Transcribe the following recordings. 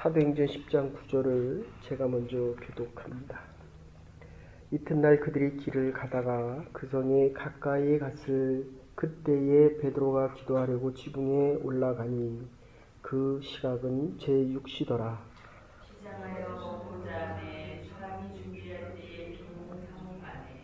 사도행전 10장 9절을 제가 먼저 교독합니다. 이튿날 그들이 길을 가다가 그 성에 가까이에 갔을 그때에 베드로가 기도하려고 지붕에 올라가니 그 시각은 제6시더라. 시장하여 보자 하매 사람이 준비할 때에 빈 성 안에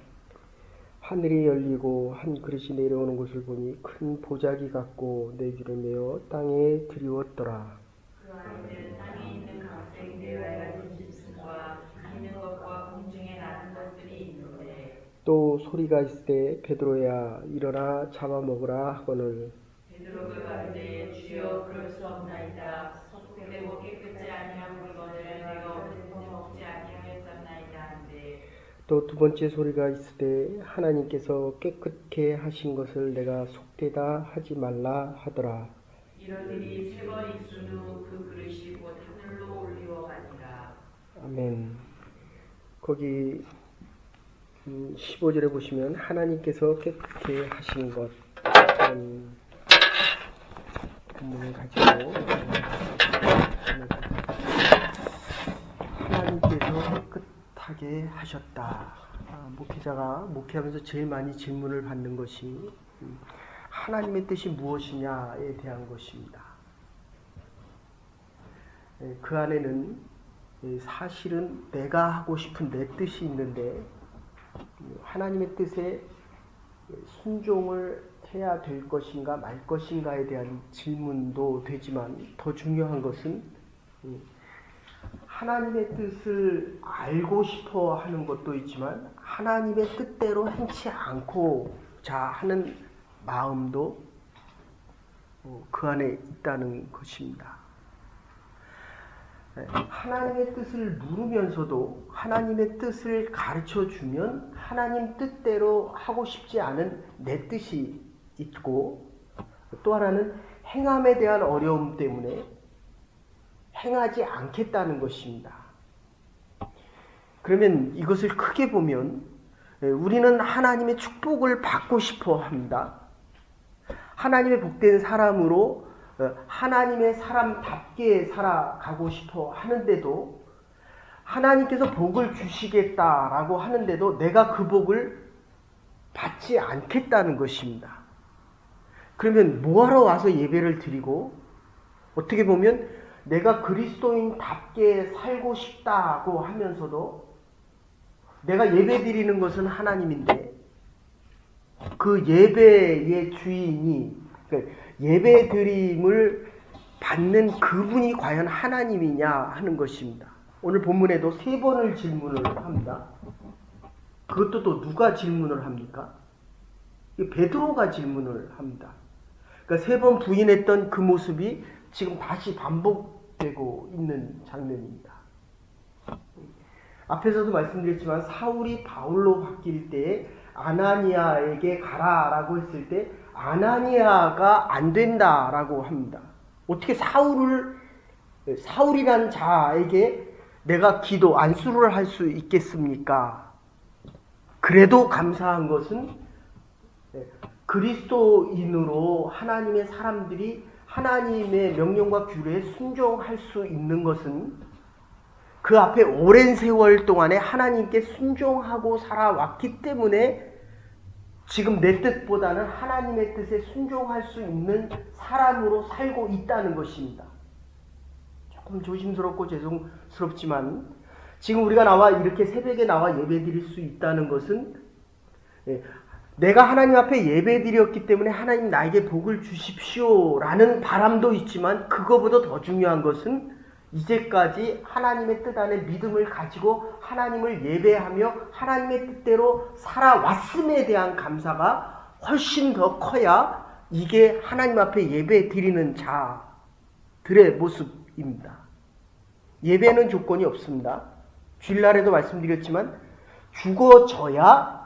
하늘이 열리고 한 그릇이 내려오는 것을 보니 큰 보자기 같고 내기를 메어 땅에 드리웠더라. 그 안에는 땅에 있는 각색 매와 같은 짐승과 있는 것과 공중에 나는 것들이 있는데 또 소리가 있으되 베드로야 일어나 잡아먹으라 하거늘 베드로가 가로되 주여 그럴 수 없나이다. 속되고 깨끗지 아니한 물건을 내가 어떻게 먹지 아니하였었나이다 한데 또 두 번째 소리가 있으되 하나님께서 깨끗게 하신 것을 내가 속되다 하지 말라 하더라. 이러들이 세 번 있은 후 그 그릇이 곧 하늘로 올리워가니라. 아멘. 거기 15절에 보시면 하나님께서 깨끗게 하신 것 본문을 가지고 하나님께서 깨끗하게 하셨다. 목회자가 목회하면서 제일 많이 질문을 받는 것이 하나님의 뜻이 무엇이냐에 대한 것입니다. 그 안에는 사실은 내가 하고 싶은 내 뜻이 있는데 하나님의 뜻에 순종을 해야 될 것인가 말 것인가에 대한 질문도 되지만 더 중요한 것은 하나님의 뜻을 알고 싶어 하는 것도 있지만 하나님의 뜻대로 행치 않고자 하는 마음도 그 안에 있다는 것입니다. 하나님의 뜻을 물으면서도 하나님의 뜻을 가르쳐주면 하나님 뜻대로 하고 싶지 않은 내 뜻이 있고 또 하나는 행함에 대한 어려움 때문에 행하지 않겠다는 것입니다. 그러면 이것을 크게 보면 우리는 하나님의 축복을 받고 싶어 합니다. 하나님의 복된 사람으로 하나님의 사람답게 살아가고 싶어 하는데도 하나님께서 복을 주시겠다라고 하는데도 내가 그 복을 받지 않겠다는 것입니다. 그러면 뭐하러 와서 예배를 드리고 어떻게 보면 내가 그리스도인답게 살고 싶다고 하면서도 내가 예배 드리는 것은 하나님인데 그 예배의 주인이 예배 드림을 받는 그분이 과연 하나님이냐 하는 것입니다. 오늘 본문에도 3번을 질문을 합니다. 그것도 또 누가 질문을 합니까? 베드로가 질문을 합니다. 그러니까 3번 부인했던 그 모습이 지금 다시 반복되고 있는 장면입니다. 앞에서도 말씀드렸지만 사울이 바울로 바뀔 때에 아나니아에게 가라라고 했을 때 아나니아가 안 된다라고 합니다. 어떻게 사울이라는 자에게 내가 기도 안수를 할 수 있겠습니까? 그래도 감사한 것은 그리스도인으로 하나님의 사람들이 하나님의 명령과 규례에 순종할 수 있는 것은 그 앞에 오랜 세월 동안에 하나님께 순종하고 살아왔기 때문에 지금 내 뜻보다는 하나님의 뜻에 순종할 수 있는 사람으로 살고 있다는 것입니다. 조금 조심스럽고 죄송스럽지만 지금 우리가 이렇게 새벽에 나와 예배드릴 수 있다는 것은 내가 하나님 앞에 예배드렸기 때문에 하나님 나에게 복을 주십시오라는 바람도 있지만 그거보다 더 중요한 것은 이제까지 하나님의 뜻 안에 믿음을 가지고 하나님을 예배하며 하나님의 뜻대로 살아왔음에 대한 감사가 훨씬 더 커야 이게 하나님 앞에 예배 드리는 자들의 모습입니다. 예배는 조건이 없습니다. 주일날에도 말씀드렸지만 죽어져야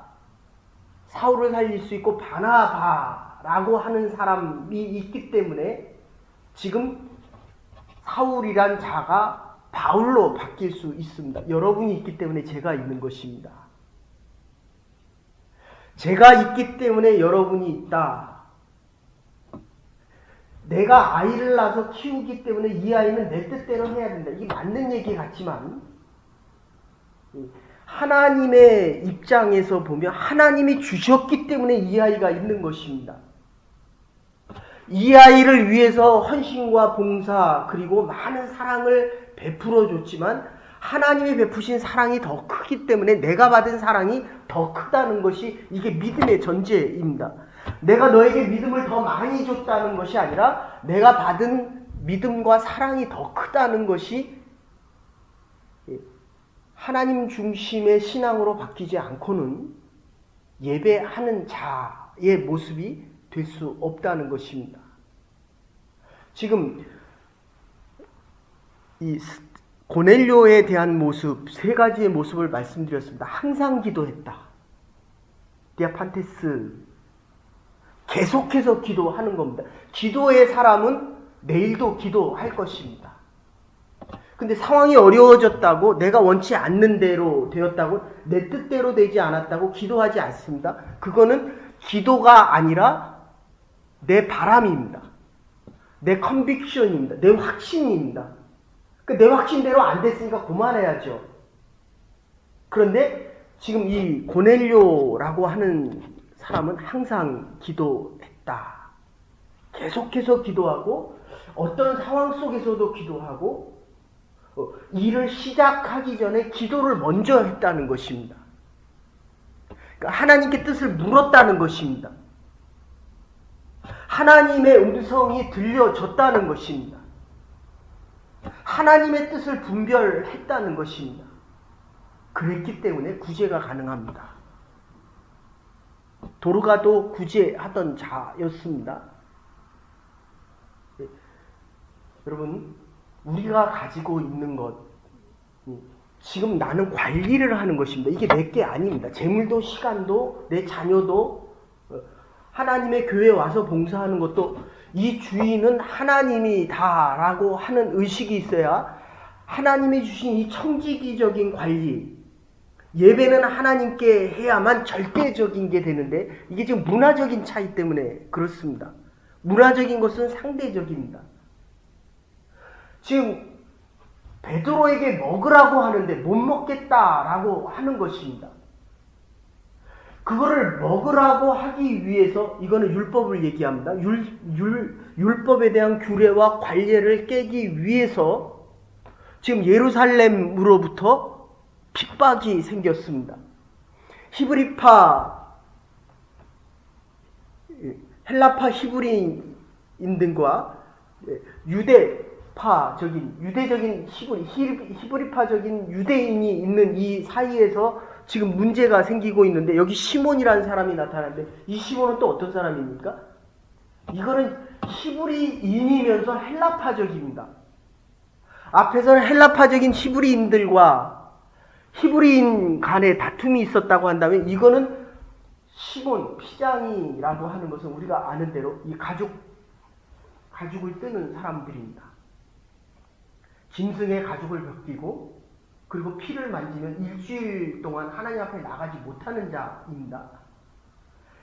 사울을 살릴 수 있고 바나바라고 하는 사람이 있기 때문에 지금 사울이란 자가 바울로 바뀔 수 있습니다. 여러분이 있기 때문에 제가 있는 것입니다. 제가 있기 때문에 여러분이 있다. 내가 아이를 낳아서 키우기 때문에 이 아이는 내 뜻대로 해야 된다. 이게 맞는 얘기 같지만 하나님의 입장에서 보면 하나님이 주셨기 때문에 이 아이가 있는 것입니다. 이 아이를 위해서 헌신과 봉사 그리고 많은 사랑을 베풀어 줬지만 하나님이 베푸신 사랑이 더 크기 때문에 내가 받은 사랑이 더 크다는 것이 이게 믿음의 전제입니다. 내가 너에게 믿음을 더 많이 줬다는 것이 아니라 내가 받은 믿음과 사랑이 더 크다는 것이 하나님 중심의 신앙으로 바뀌지 않고는 예배하는 자의 모습이 될 수 없다는 것입니다. 지금 이 고넬료에 대한 모습, 세 가지의 모습을 말씀드렸습니다. 항상 기도했다. 디아판테스. 계속해서 기도하는 겁니다. 기도의 사람은 내일도 기도할 것입니다. 근데 상황이 어려워졌다고 내가 원치 않는 대로 되었다고 내 뜻대로 되지 않았다고 기도하지 않습니다. 그거는 기도가 아니라 내 바람입니다. 내 컨빅션입니다. 내 확신입니다. 내 확신대로 안 됐으니까 그만해야죠. 그런데 지금 이 고넬료라고 하는 사람은 항상 기도했다. 계속해서 기도하고 어떤 상황 속에서도 기도하고 일을 시작하기 전에 기도를 먼저 했다는 것입니다. 그러니까 하나님께 뜻을 물었다는 것입니다. 하나님의 음성이 들려졌다는 것입니다. 하나님의 뜻을 분별했다는 것입니다. 그랬기 때문에 구제가 가능합니다. 도르가도 구제하던 자였습니다. 여러분, 우리가 가지고 있는 것, 지금 나는 관리를 하는 것입니다. 이게 내 게 아닙니다. 재물도 시간도 내 자녀도 하나님의 교회에 와서 봉사하는 것도 이 주인은 하나님이다라고 하는 의식이 있어야 하나님이 주신 이 청지기적인 관리, 예배는 하나님께 해야만 절대적인 게 되는데 이게 지금 문화적인 차이 때문에 그렇습니다. 문화적인 것은 상대적입니다. 지금 베드로에게 먹으라고 하는데 못 먹겠다라고 하는 것입니다. 그거를 먹으라고 하기 위해서 이거는 율법을 얘기합니다. 율법에 대한 규례와 관례를 깨기 위해서 지금 예루살렘으로부터 핍박이 생겼습니다. 히브리파, 헬라파 히브리인들과 유대적인 히브리파적인 유대인이 있는 이 사이에서 지금 문제가 생기고 있는데 여기 시몬이라는 사람이 나타나는데 이 시몬은 또 어떤 사람입니까? 이거는 히브리인이면서 헬라파적입니다. 앞에서는 헬라파적인 히브리인들과 히브리인 간에 다툼이 있었다고 한다면 이거는 시몬, 피장이라고 하는 것은 우리가 아는 대로 이 가죽을 뜨는 사람들입니다. 짐승의 가죽을 벗기고 그리고 피를 만지면 일주일 동안 하나님 앞에 나가지 못하는 자입니다.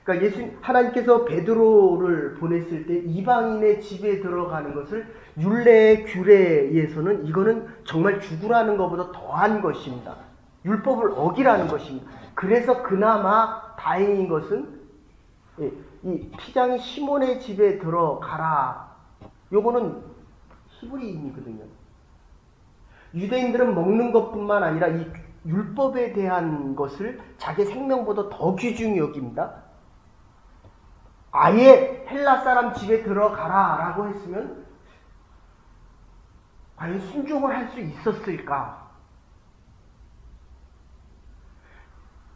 그러니까 하나님께서 베드로를 보냈을 때 이방인의 집에 들어가는 것을 율례의 규례에서는 이거는 정말 죽으라는 것보다 더한 것입니다. 율법을 어기라는 것입니다. 그래서 그나마 다행인 것은 이 피장이 시몬의 집에 들어가라. 요거는 히브리인이거든요. 유대인들은 먹는 것뿐만 아니라 이 율법에 대한 것을 자기 생명보다 더 귀중히 여깁니다. 아예 헬라 사람 집에 들어가라 라고 했으면 과연 순종을 할 수 있었을까?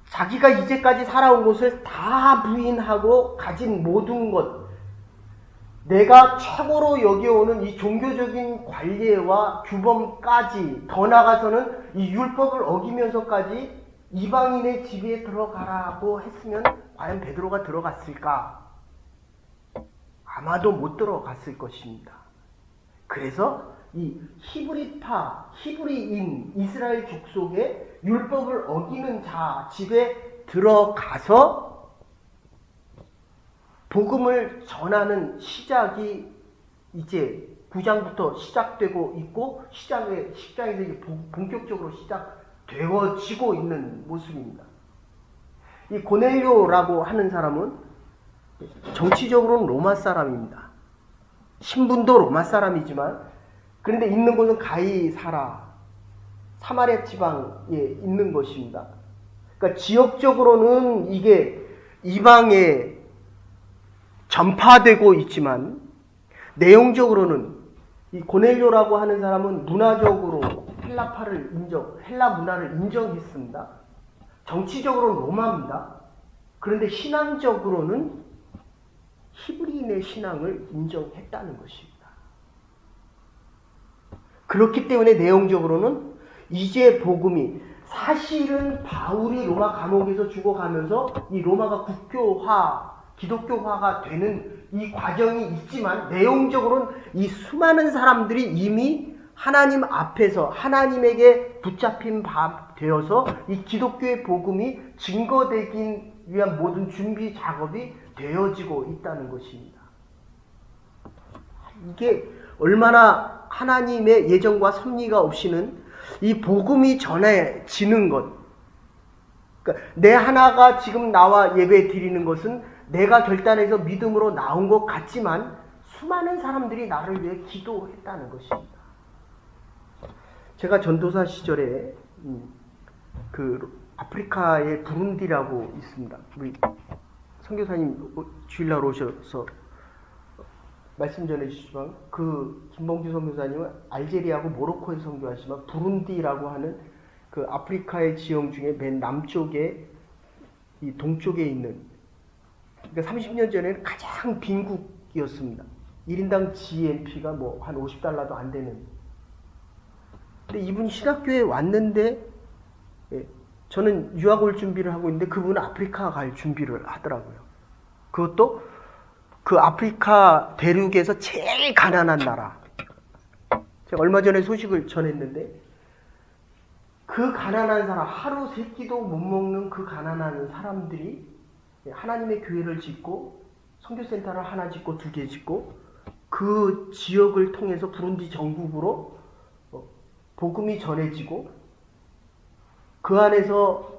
자기가 이제까지 살아온 것을 다 부인하고 가진 모든 것, 내가 최고로 여겨오는 이 종교적인 관례와 규범까지 더 나아가서는 이 율법을 어기면서까지 이방인의 집에 들어가라고 했으면 과연 베드로가 들어갔을까? 아마도 못 들어갔을 것입니다. 그래서 이 히브리인 이스라엘 족속의 율법을 어기는 자 집에 들어가서 복음을 전하는 시작이 이제 9장부터 시작되고 있고 십장에서 이제 본격적으로 시작되어지고 있는 모습입니다. 이 고넬료라고 하는 사람은 정치적으로는 로마 사람입니다. 신분도 로마 사람이지만 그런데 있는 곳은 가이사라 사마리아 지방에 있는 것입니다. 그러니까 지역적으로는 이게 이방에 전파되고 있지만 내용적으로는 이 고넬료라고 하는 사람은 문화적으로 헬라 문화를 인정했습니다. 정치적으로는 로마입니다. 그런데 신앙적으로는 히브리인의 신앙을 인정했다는 것입니다. 그렇기 때문에 내용적으로는 이제 복음이 사실은 바울이 로마 감옥에서 죽어가면서 이 로마가 기독교화가 되는 이 과정이 있지만 내용적으로는 이 수많은 사람들이 이미 하나님 앞에서 하나님에게 붙잡힌 바 되어서 이 기독교의 복음이 증거되기 위한 모든 준비 작업이 되어지고 있다는 것입니다. 이게 얼마나 하나님의 예정과 섭리가 없이는 이 복음이 전해지는 것, 그러니까 내 하나가 지금 나와 예배 드리는 것은 내가 결단해서 믿음으로 나온 것 같지만 수많은 사람들이 나를 위해 기도했다는 것입니다. 제가 전도사 시절에 그 아프리카의 부룬디라고 있습니다. 우리 선교사님 주일날 오셔서 말씀 전해주시지만 그 김봉주 선교사님은 알제리하고 모로코에 선교하시지만 부룬디라고 하는 그 아프리카의 지형 중에 맨 남쪽에 이 동쪽에 있는, 그러니까 30년 전에는 가장 빈국이었습니다. 1인당 GNP가 뭐 한 $50도 안 되는. 근데 이분 신학교에 왔는데 저는 유학 올 준비를 하고 있는데 그분은 아프리카 갈 준비를 하더라고요. 그것도 그 아프리카 대륙에서 제일 가난한 나라. 제가 얼마 전에 소식을 전했는데 그 가난한 사람, 하루 세 끼도 못 먹는 그 가난한 사람들이 하나님의 교회를 짓고 선교센터를 하나 짓고 2개 짓고 그 지역을 통해서 부룬디 전국으로 복음이 전해지고 그 안에서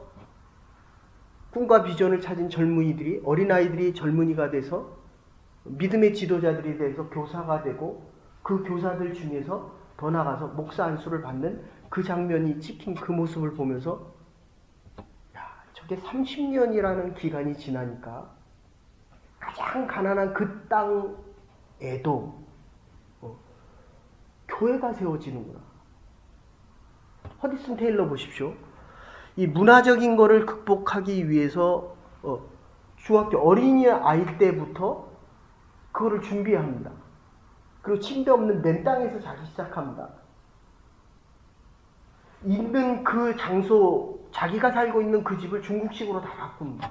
꿈과 비전을 찾은 젊은이들이, 어린아이들이 젊은이가 돼서 믿음의 지도자들이 돼서 교사가 되고 그 교사들 중에서 더 나가서 목사 안수를 받는 그 장면이 찍힌 그 모습을 보면서 저게 30년이라는 기간이 지나니까 가장 가난한 그 땅에도 교회가 세워지는구나. 허디슨 테일러 보십시오. 이 문화적인 거를 극복하기 위해서 중학교 어린이 아이 때부터 그거를 준비합니다. 그리고 침대 없는 맨 땅에서 자기 시작합니다. 있는 그 장소, 자기가 살고 있는 그 집을 중국식으로 다 바꿉니다.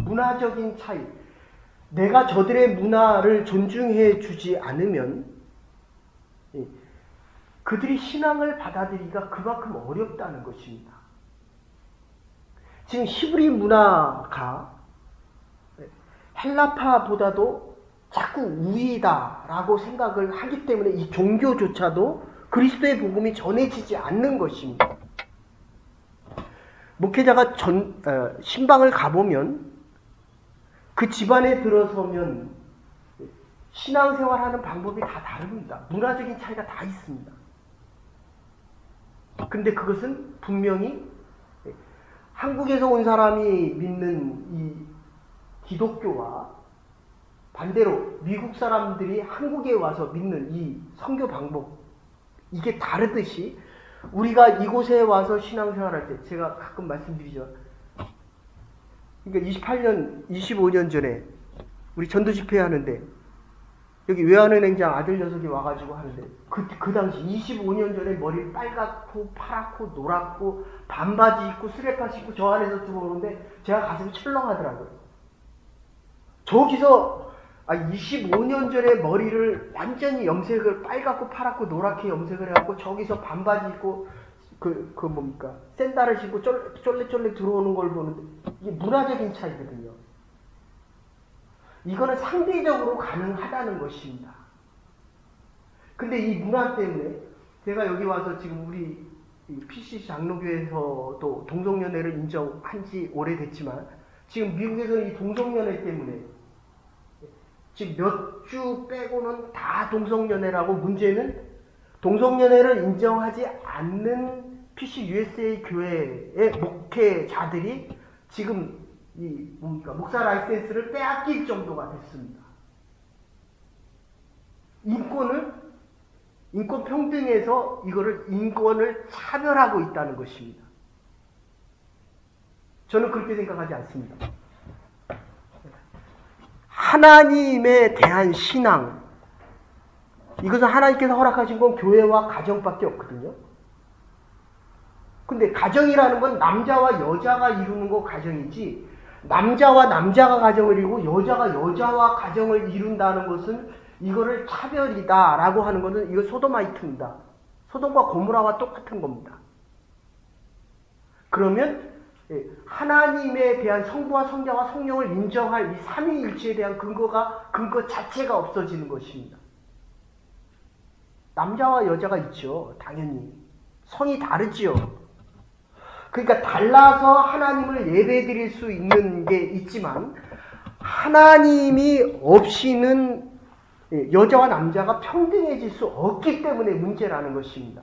문화적인 차이. 내가 저들의 문화를 존중해 주지 않으면 그들이 신앙을 받아들이기가 그만큼 어렵다는 것입니다. 지금 히브리 문화가 헬라파보다도 자꾸 우위다라고 생각을 하기 때문에 이 종교조차도 그리스도의 복음이 전해지지 않는 것입니다. 목회자가 신방을 가보면 그 집안에 들어서면 신앙생활하는 방법이 다 다릅니다. 문화적인 차이가 다 있습니다. 근데 그것은 분명히 한국에서 온 사람이 믿는 이 기독교와 반대로 미국 사람들이 한국에 와서 믿는 이 선교 방법, 이게 다르듯이 우리가 이곳에 와서 신앙생활할 때, 제가 가끔 말씀드리죠. 그러니까 25년 전에 우리 전도 집회 하는데 여기 외환은행장 아들 녀석이 와가지고 하는데 그 당시 25년 전에 머리 빨갛고 파랗고 노랗고 반바지 입고 스레파 신고 저 안에서 들어오는데 제가 가슴이 철렁하더라고요. 저기서 25년 전에 머리를 완전히 염색을 빨갛고 파랗고 노랗게 염색을 해갖고 저기서 반바지 입고 샌들을 신고 쫄래쫄래 들어오는 걸 보는데 이게 문화적인 차이거든요. 이거는 상대적으로 가능하다는 것입니다. 근데 이 문화 때문에 제가 여기 와서 지금 우리 PC 장로교에서도 동성연애를 인정한 지 오래됐지만 지금 미국에서는 이 동성연애 때문에 지금 몇 주 빼고는 다 동성연애라고 문제는 동성연애를 인정하지 않는 PC USA 교회의 목회자들이 지금 목사 라이센스를 빼앗길 정도가 됐습니다. 인권 평등에서 이거를 인권을 차별하고 있다는 것입니다. 저는 그렇게 생각하지 않습니다. 하나님에 대한 신앙, 이것은 하나님께서 허락하신 건 교회와 가정밖에 없거든요. 근데 가정이라는 건 남자와 여자가 이루는 거 가정이지, 남자와 남자가 가정을 이루고 여자가 여자와 가정을 이룬다는 것은 이거를 차별이다 라고 하는 것은 이거 소도마이트입니다. 소돔과 고모라와 똑같은 겁니다. 그러면 하나님에 대한 성부와 성자와 성령을 인정할 이 삼위일체에 대한 근거 자체가 없어지는 것입니다. 남자와 여자가 있죠. 당연히. 성이 다르지요. 그러니까 달라서 하나님을 예배드릴 수 있는 게 있지만 하나님이 없이는 여자와 남자가 평등해질 수 없기 때문에 문제라는 것입니다.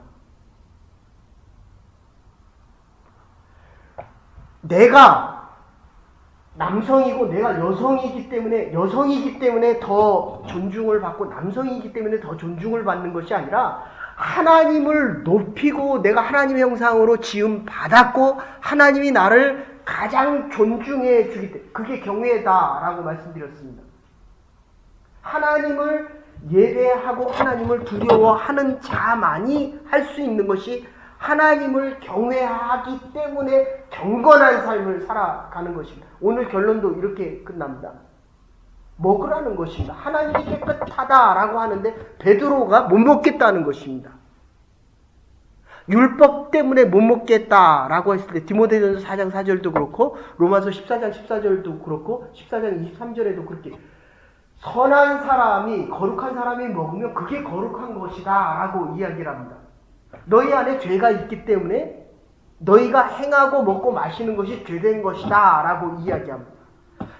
내가 남성이고 내가 여성이기 때문에 더 존중을 받고 남성이기 때문에 더 존중을 받는 것이 아니라 하나님을 높이고 내가 하나님의 형상으로 지음 받았고 하나님이 나를 가장 존중해 주기 때문에 그게 경외다라고 말씀드렸습니다. 하나님을 예배하고 하나님을 두려워하는 자만이 할 수 있는 것이 하나님을 경외하기 때문에 경건한 삶을 살아가는 것입니다. 오늘 결론도 이렇게 끝납니다. 먹으라는 것입니다. 하나님이 깨끗하다라고 하는데 베드로가 못 먹겠다는 것입니다. 율법 때문에 못 먹겠다라고 했을 때 디모데전서 4장 4절도 그렇고 로마서 14장 14절도 그렇고 14장 23절에도 그렇게 선한 사람이 거룩한 사람이 먹으면 그게 거룩한 것이다 라고 이야기를 합니다. 너희 안에 죄가 있기 때문에 너희가 행하고 먹고 마시는 것이 죄된 것이다 라고 이야기합니다.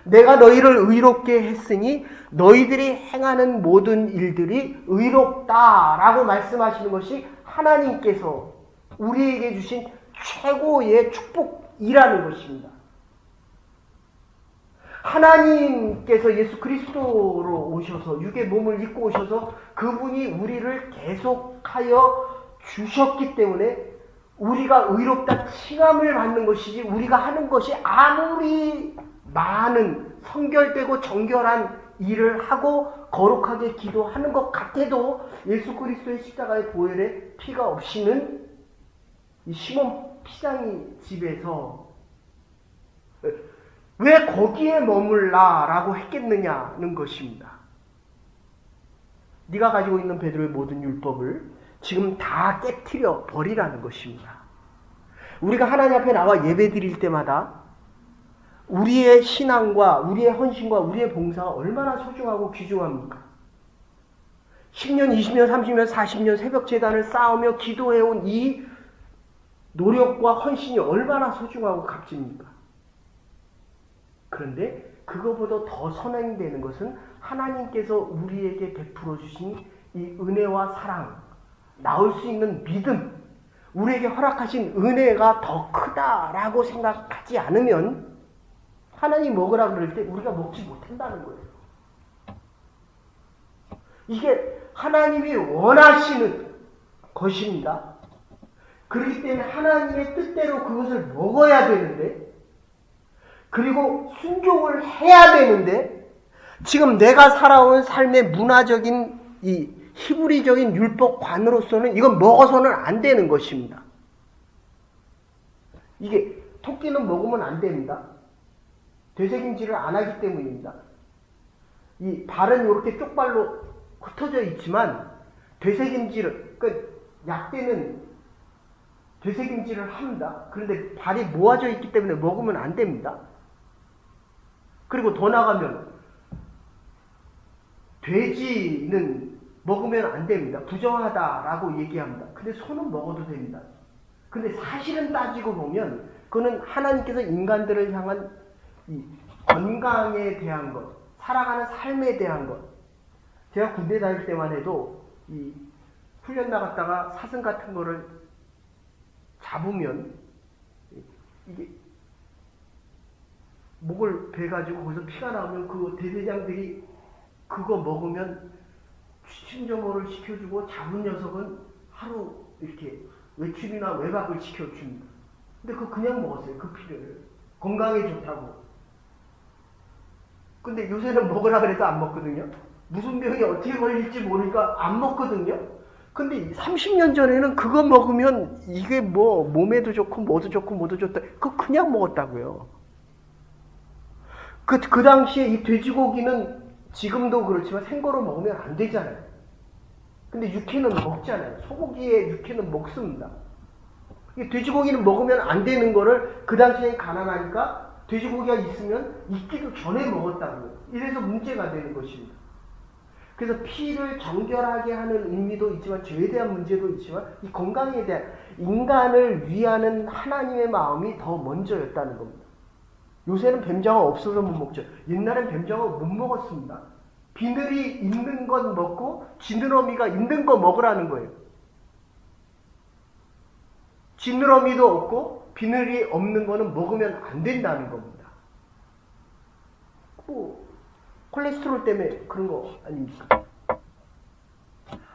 내가 너희를 의롭게 했으니 너희들이 행하는 모든 일들이 의롭다 라고 말씀하시는 것이 하나님께서 우리에게 주신 최고의 축복이라는 것입니다. 하나님께서 예수 그리스도로 오셔서 육의 몸을 입고 오셔서 그분이 우리를 계속하여 주셨기 때문에 우리가 의롭다 칭함을 받는 것이지 우리가 하는 것이 아무리 많은 성결되고 정결한 일을 하고 거룩하게 기도하는 것 같아도 예수 그리스도의 십자가의 보혈의 피가 없이는 이 시몬 피장이 집에서 왜 거기에 머물라라고 했겠느냐는 것입니다. 네가 가지고 있는 베드로의 모든 율법을 지금 다 깨트려 버리라는 것입니다. 우리가 하나님 앞에 나와 예배 드릴 때마다 우리의 신앙과 우리의 헌신과 우리의 봉사가 얼마나 소중하고 귀중합니까? 10년, 20년, 30년, 40년 새벽 제단을 쌓으며 기도해온 이 노력과 헌신이 얼마나 소중하고 값집니까? 그런데 그거보다 더 선행되는 것은 하나님께서 우리에게 베풀어 주신 이 은혜와 사랑, 나올 수 있는 믿음, 우리에게 허락하신 은혜가 더 크다라고 생각하지 않으면 하나님 먹으라 그럴 때 우리가 먹지 못한다는 거예요. 이게 하나님이 원하시는 것입니다. 그렇기 때문에 하나님의 뜻대로 그것을 먹어야 되는데 그리고 순종을 해야 되는데 지금 내가 살아온 삶의 문화적인 이 히브리적인 율법관으로서는 이건 먹어서는 안 되는 것입니다. 이게 토끼는 먹으면 안 됩니다. 되새김질을 안 하기 때문입니다. 이 발은 이렇게 쪽발로 흩어져 있지만 되새김질을 약대는 되새김질을 합니다. 그런데 발이 모아져 있기 때문에 먹으면 안 됩니다. 그리고 더 나가면 돼지는 먹으면 안 됩니다. 부정하다라고 얘기합니다. 근데 소는 먹어도 됩니다. 근데 사실은 따지고 보면 그거는 하나님께서 인간들을 향한 이 건강에 대한 것, 살아가는 삶에 대한 것. 제가 군대 다닐 때만 해도 이 훈련 나갔다가 사슴 같은 거를 잡으면 이게 목을 베가지고 거기서 피가 나오면 그 대대장들이 그거 먹으면 신정호를 시켜주고 잡은 녀석은 하루 이렇게 외출이나 외박을 시켜줍니다. 근데 그거 그냥 먹었어요. 그 피를. 건강에 좋다고. 근데 요새는 먹으라 그래도 안 먹거든요. 무슨 병이 어떻게 걸릴지 모르니까 안 먹거든요. 근데 30년 전에는 그거 먹으면 이게 뭐 몸에도 좋고 뭐도 좋고 뭐도 좋다. 그거 그냥 먹었다고요. 그 당시에 이 돼지고기는 지금도 그렇지만 생거로 먹으면 안 되잖아요. 근데 육회는 먹잖아요. 소고기의 육회는 먹습니다. 돼지고기는 먹으면 안 되는 거를 그 당시에 가난하니까 돼지고기가 있으면 있기도 전에 먹었다고요. 이래서 문제가 되는 것입니다. 그래서 피를 정결하게 하는 의미도 있지만 죄에 대한 문제도 있지만 이 건강에 대한 인간을 위하는 하나님의 마음이 더 먼저였다는 겁니다. 요새는 뱀장어 없어서 못 먹죠. 옛날엔 뱀장어 못 먹었습니다. 비늘이 있는 건 먹고 지느러미가 있는 거 먹으라는 거예요. 지느러미도 없고 비늘이 없는 거는 먹으면 안 된다는 겁니다. 뭐 콜레스테롤 때문에 그런 거 아닙니까?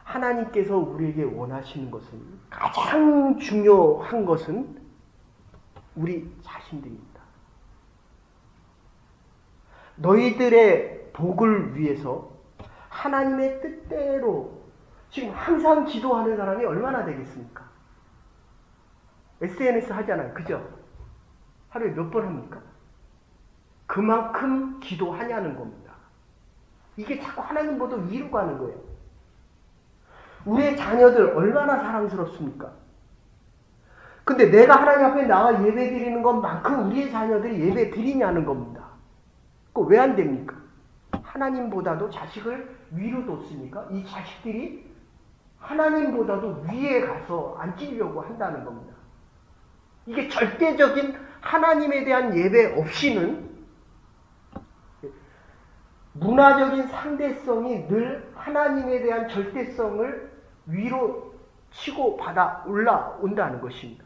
하나님께서 우리에게 원하시는 것은 가장 중요한 것은 우리 자신들입니다. 너희들의 복을 위해서 하나님의 뜻대로 지금 항상 기도하는 사람이 얼마나 되겠습니까? SNS 하잖아요. 그죠? 하루에 몇 번 합니까? 그만큼 기도하냐는 겁니다. 이게 자꾸 하나님보다 위로 가는 거예요. 우리의 자녀들 얼마나 사랑스럽습니까? 근데 내가 하나님 앞에 나와 예배 드리는 것만큼 우리의 자녀들이 예배 드리냐는 겁니다. 그거 왜 안 됩니까? 하나님보다도 자식을 위로 뒀으니까 이 자식들이 하나님보다도 위에 가서 앉으려고 한다는 겁니다. 이게 절대적인 하나님에 대한 예배 없이는 문화적인 상대성이 늘 하나님에 대한 절대성을 위로 치고 받아 올라온다는 것입니다.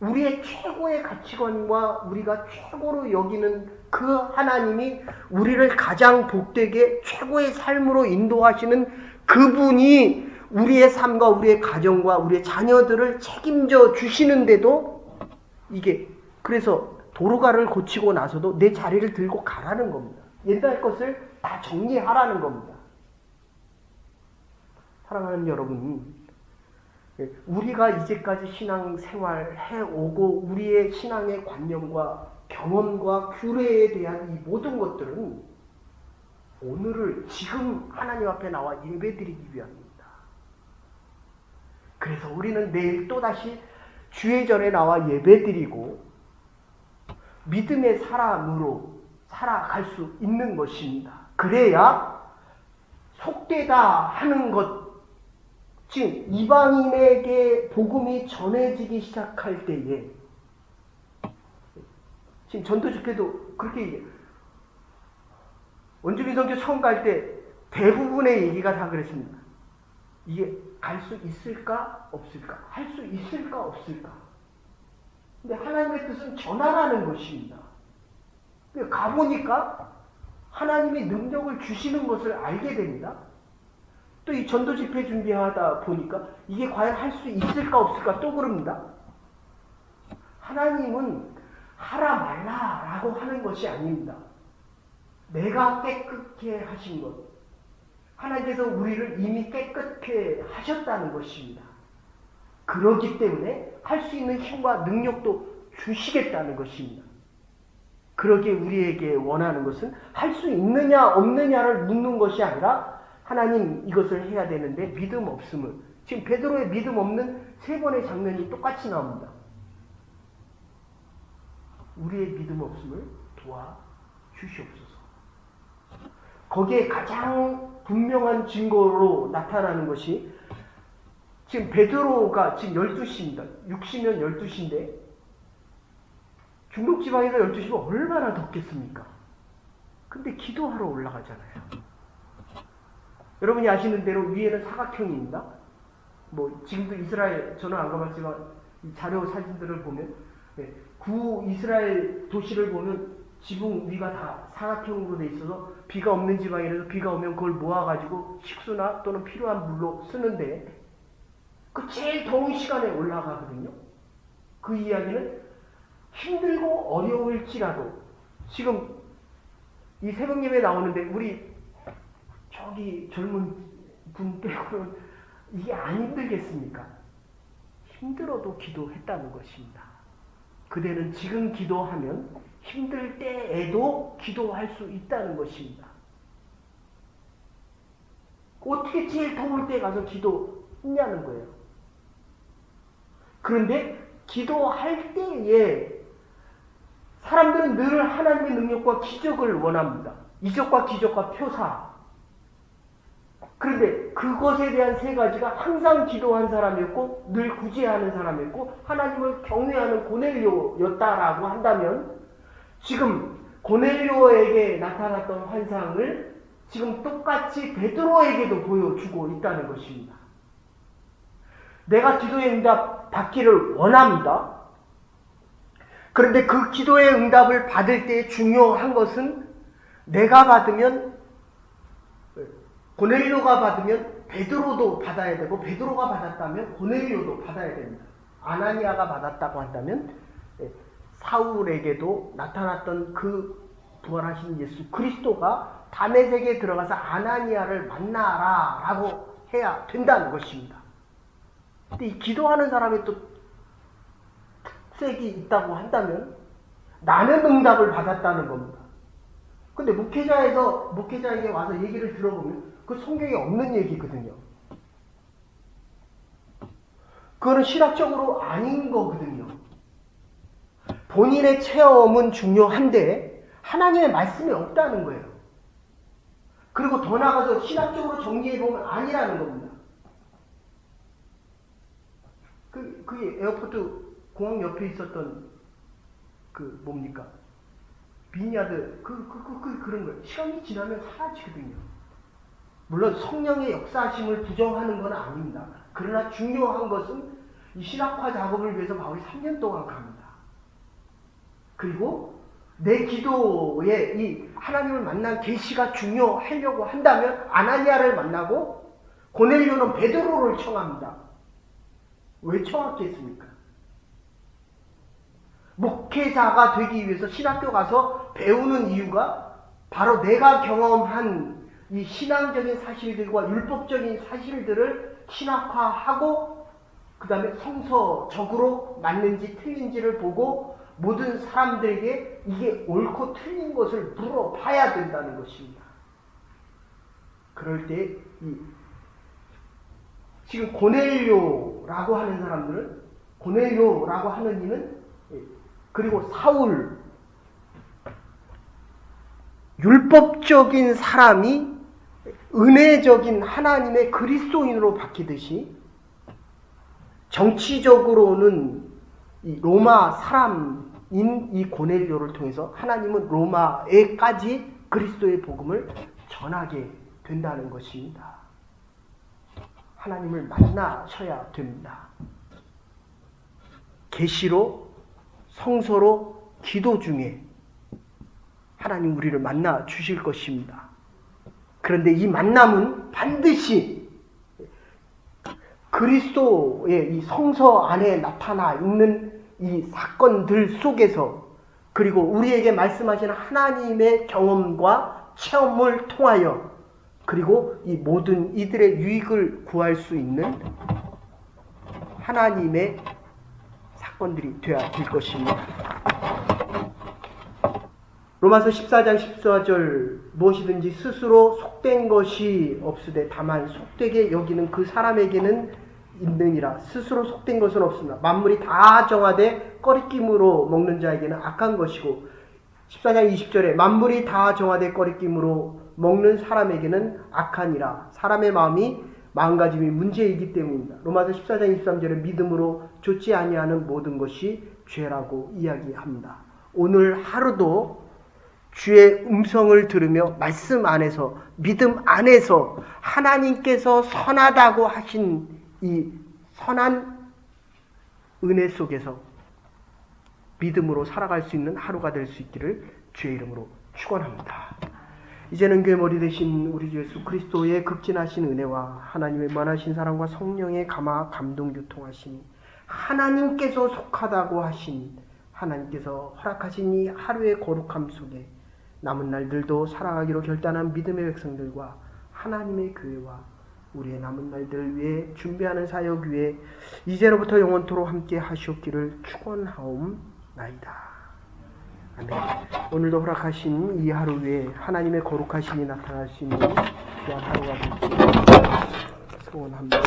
우리의 최고의 가치관과 우리가 최고로 여기는 그 하나님이 우리를 가장 복되게 최고의 삶으로 인도하시는 그분이 우리의 삶과 우리의 가정과 우리의 자녀들을 책임져 주시는데도 이게 그래서 도로가를 고치고 나서도 내 자리를 들고 가라는 겁니다. 옛날 것을 다 정리하라는 겁니다. 사랑하는 여러분, 우리가 이제까지 신앙생활 해오고 우리의 신앙의 관념과 경험과 규례에 대한 이 모든 것들은 오늘을 지금 하나님 앞에 나와 예배드리기 위함입니다. 그래서 우리는 내일 또다시 주의 전에 나와 예배드리고 믿음의 사람으로 살아갈 수 있는 것입니다. 그래야 속되다 하는 것, 지금 이방인에게 복음이 전해지기 시작할 때에 지금 전도집회도 그렇게 얘기해요. 원주민 선교 처음 갈 때 대부분의 얘기가 다 그랬습니다. 이게 갈 수 있을까 없을까? 할 수 있을까 없을까? 근데 하나님의 뜻은 전하라는 것입니다. 가보니까 하나님이 능력을 주시는 것을 알게 됩니다. 또 이 전도 집회 준비하다 보니까 이게 과연 할 수 있을까 없을까 또 그럽니다. 하나님은 하라 말라라고 하는 것이 아닙니다. 내가 깨끗게 하신 것. 하나님께서 우리를 이미 깨끗게 하셨다는 것입니다. 그렇기 때문에 할 수 있는 힘과 능력도 주시겠다는 것입니다. 그러기에 우리에게 원하는 것은 할 수 있느냐 없느냐를 묻는 것이 아니라 하나님 이것을 해야 되는데 믿음 없음을, 지금 베드로의 믿음 없는 세 번의 장면이 똑같이 나옵니다. 우리의 믿음 없음을 도와주시옵소서. 거기에 가장 분명한 증거로 나타나는 것이 지금 베드로가 지금 12시입니다. 6시면 12시인데 중동 지방에서 12시면 얼마나 덥겠습니까? 근데 기도하러 올라가잖아요. 여러분이 아시는 대로 위에는 사각형입니다. 뭐 지금도 이스라엘 저는 안 가봤지만 이 자료 사진들을 보면 구 이스라엘 도시를 보면 지붕 위가 다 사각형으로 돼 있어서 비가 없는 지방이라서 비가 오면 그걸 모아가지고 식수나 또는 필요한 물로 쓰는데 그 제일 더운 시간에 올라가거든요. 그 이야기는 힘들고 어려울지라도 지금 이 새벽 예배 나오는데 우리 저기 젊은 분 빼고는 이게 안 힘들겠습니까? 힘들어도 기도했다는 것입니다. 그대는 지금 기도하면 힘들 때에도 기도할 수 있다는 것입니다. 어떻게 제일 더울 때 가서 기도했냐는 거예요. 그런데 기도할 때에 사람들은 늘 하나님의 능력과 기적을 원합니다. 이적과 기적과 표사. 그런데 그것에 대한 세 가지가 항상 기도한 사람이었고 늘 구제하는 사람이었고 하나님을 경외하는 고넬료였다라고 한다면 지금 고넬료에게 나타났던 환상을 지금 똑같이 베드로에게도 보여주고 있다는 것입니다. 내가 기도의 응답 받기를 원합니다. 그런데 그 기도의 응답을 받을 때 중요한 것은 내가 받으면 고넬료가 받으면 베드로도 받아야 되고 베드로가 받았다면 고넬료도 받아야 됩니다. 아나니아가 받았다고 한다면 사울에게도 나타났던 그 부활하신 예수 그리스도가 다메섹에 들어가서 아나니아를 만나라 라고 해야 된다는 것입니다. 근데 이 기도하는 사람의 또 특색이 있다고 한다면 나는 응답을 받았다는 겁니다. 근데 목회자에게 와서 얘기를 들어보면 그 성경에 없는 얘기거든요. 그거는 신학적으로 아닌 거거든요. 본인의 체험은 중요한데 하나님의 말씀이 없다는 거예요. 그리고 더 나아가서 신학적으로 정리해보면 아니라는 겁니다. 그게 에어포트 공항 옆에 있었던 뭡니까? 비니아드 그런 거예요. 시간이 지나면 사라지거든요. 물론 성령의 역사하심을 부정하는 건 아닙니다. 그러나 중요한 것은 이 신학화 작업을 위해서 바울이 3년 동안 갑니다. 그리고 내 기도에 이 하나님을 만난 계시가 중요하려고 한다면 아나니아를 만나고 고넬료는 베드로를 청합니다. 왜 청했겠습니까? 목회자가 되기 위해서 신학교 가서 배우는 이유가 바로 내가 경험한 이 신앙적인 사실들과 율법적인 사실들을 신학화하고 그 다음에 성서적으로 맞는지 틀린지를 보고 모든 사람들에게 이게 옳고 틀린 것을 물어봐야 된다는 것입니다. 그럴 때 지금 고넬료라고 하는 사람들은 고넬료라고 하는 이는 그리고 사울 율법적인 사람이 은혜적인 하나님의 그리스도인으로 바뀌듯이 정치적으로는 이 로마 사람인 이 고넬료를 통해서 하나님은 로마에까지 그리스도의 복음을 전하게 된다는 것입니다. 하나님을 만나셔야 됩니다. 계시로 성서로 기도 중에 하나님 우리를 만나 주실 것입니다. 그런데 이 만남은 반드시 그리스도의 이 성서 안에 나타나 있는 이 사건들 속에서 그리고 우리에게 말씀하시는 하나님의 경험과 체험을 통하여 그리고 이 모든 이들의 유익을 구할 수 있는 하나님의 사건들이 되어야 될 것입니다. 로마서 14장 14절 무엇이든지 스스로 속된 것이 없으되 다만 속되게 여기는 그 사람에게는 있느니라. 스스로 속된 것은 없습니다. 만물이 다 정하되 꺼리낌으로 먹는 자에게는 악한 것이고 14장 20절에 만물이 다 정하되 꺼리낌으로 먹는 사람에게는 악하니라. 사람의 마음가짐이 문제이기 때문입니다. 로마서 14장 23절에 믿음으로 좋지 아니하는 모든 것이 죄라고 이야기합니다. 오늘 하루도 주의 음성을 들으며 말씀 안에서 믿음 안에서 하나님께서 선하다고 하신 이 선한 은혜 속에서 믿음으로 살아갈 수 있는 하루가 될 수 있기를 주의 이름으로 축원합니다. 이제는 교회 머리 되신 우리 주 예수 그리스도의 극진하신 은혜와 하나님의 만하신 사랑과 성령의 감동 교통하심이 하나님께서 속하다고 하신 하나님께서 허락하신 이 하루의 거룩함 속에 남은 날들도 살아가기로 결단한 믿음의 백성들과 하나님의 교회와 우리의 남은 날들 위해 준비하는 사역 위에 이제로부터 영원토록 함께 하시옵기를 축원하옵나이다. 아멘. 오늘도 허락하신 이 하루 위에 하나님의 거룩하심이 나타날 수 있는 귀한 하루가 될 수 있도록 소원합니다.